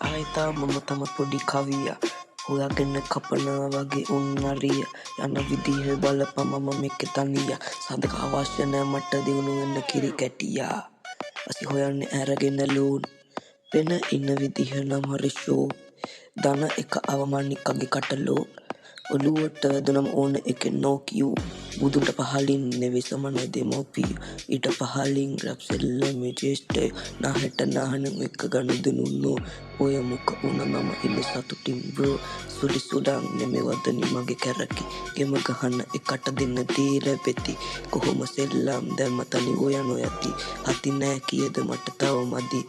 ආයිතා මම තම පොඩි කවියා හොයාගෙන කපනවා වගේ උන්නරිය යන විදිහ බලපම මම මේක තනියා සඳක අවශ්‍ය නෑ මට දියුණු වෙන්න කිරි කැටියා අපි හොයන්නේ අරගෙන ලූන් වෙන ඉන්න විදිහ නම් හරි ෂෝ දන එක අවමානිකගේ කටලෝ ඔලුවට වැදුනම ඕන එකෙන් නෝකියූ බුදුන්ට පහලින් නෙවෙයි සමන දෙමෝපිය ඊට පහලින් රැප් සෙල්ලමේ ජේෂ්ඨය නාහෙට නාහනම් එක ගනුදෙනුන්නෝ ඔය මුක උන මම ඉන්න සතුටින් බ්‍රෝ සුලි සුඩන් නෙමෙ වදනි මගේ කැරකි ගෙම ගහන්න එකට දෙන්න තීර පෙති කොහොම සෙල්ලම් දැම්ම තනි ගොයන යති හති නෑ කියද මට තව මදි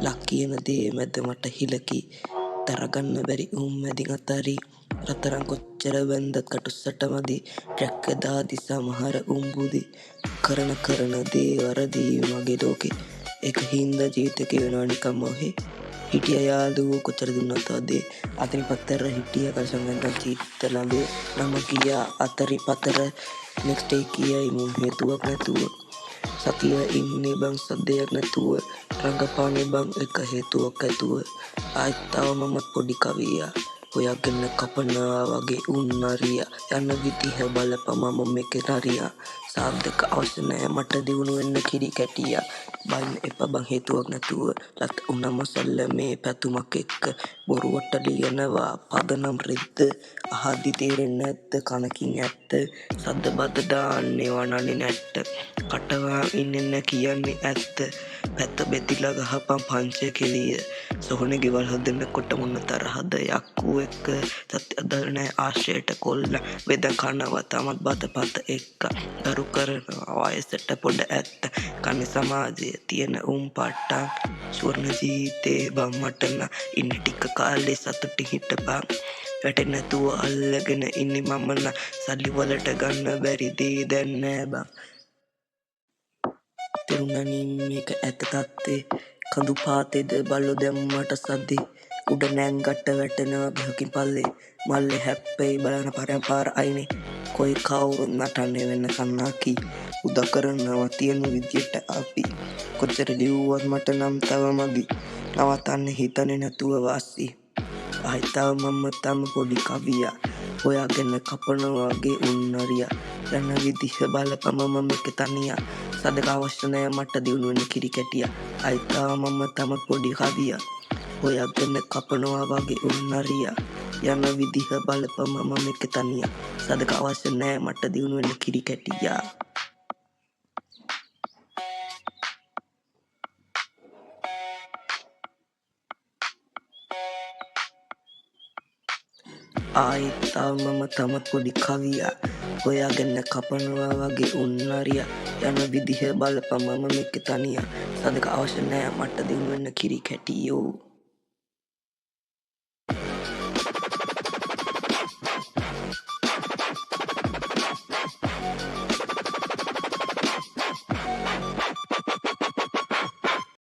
ලක් කියන දේ මැද මට හිලකි තරගන්න බැරි මැදින් අතරි රතරන් කොච්චර බැන්දත් කටුස්සට මදි ට්‍රැක්ක දාදි සමහර උම්බුදි කරන දේ වරදී මගේ ලෝකේ එක හින්ද ජීවිතක වෙනවා නිකම්ම ඔහේ හිටිය යාළුවෝ කොච්චර දුන්නත් අදේ අතනි පත්තර හිටිය කල්සංගන්ට චීත්ත ළඟේ නම කියා අතරි පතර නෙක්ස්ට් ඩේ කියයි මුන් හේතුවක් නැතුව සතිය ඉන්නේ බං සද්දයක් නැතුව රඟපානේ බං එක හේතුවක් ඇතුව ආයිතාව මමත් පොඩි කවියා හොයාගෙන කපනවා වගේ උන්නරිය යන විදිහ බලපම මම මේක නරියා සාද්දක අවශ්‍ය නෑ මට දියුණු වෙන්න කිරි කැටියා බයින් එපා බං හේතුවක් නැතුව ලත් උනම සැල්ලමේ පැතුමක් එක්ක බොරුවට ලියනවා පදනම් රෙද්ද අහද්දි තේරෙන්නේ නැත්ද කනකින් ඇත්ත සද්ද බද්ද දාන්නේ වනනේ නැට්ට කටවා ඉන්නේ නැ කියන්නේ ඇත්ත පැත්ත බෙදිලා ගහපන් පංච කෙලිය සොහනේ ගෙවල් හදනකොට මොන තරහද යක්කු එක්ක සත්‍ය අදල් නෑ ආශ්‍රයට කොල්ල වෙද කනවා තමත් බතපත එක්ක දරු කරනවා වයසට පොඩ ඇත්ත කන්නේ සමාජයේ තියෙන පට්ටන් ස්වර්ණ ජීවිතේ බං මටන ඉන්න ටික කාලේ සතුටින් හිටපන් වැටෙන්නේ නැතුව අල්ලගෙන ඉන්නේ මම න සල්ලි වලට ගන්න බැරි දේ දැන් නෑ බං තෙරුණනි මේක ඇත්ත තත්ත්වේ කඳු පාතේද බල්ලෝ දැම්මට සද්දේ උඩ නැංගට වැටෙනවා ගහකින් පල්ලේ මල්ලේ හැප්පෙයි බලන පරම්පාර අයිනේ කොයි කවුරුත් නටන්නේ වෙන්න කන්නාකි උදා කරනවා තියෙන විදියට අපි කොච්චර ලිව්වත් මට නම් තව මදි නවතන්න හිතන්නේ නැතුව වාසි ආයිතාව මම තම පොඩි කවියා හොයාගෙන කපනවා වගේ උන්නරිය යන විදිහ බලපම මම මේක තනියා සදක අවශ්‍ය නෑ මට දියුණු වෙන්න කිරි කැටියා ආයිතාව මම තම පොඩි කවියා හොයාගෙන කපනවා වගේ උන්නරිය යන විදිහ බලපම මම මේක තනියා සදක අවශ්‍ය නෑ මට දියුණු වෙන්න කිරි කැටියා ආයිතාව මම තමත් පොඩි කවියා හොයාගෙන කපනවා වගේ උන්නරිය යන විදිහ බලපම මම මේක තනියා සදක අවශ්‍ය නෑ මට දියුණු වෙන්න කිරි කැටියෝ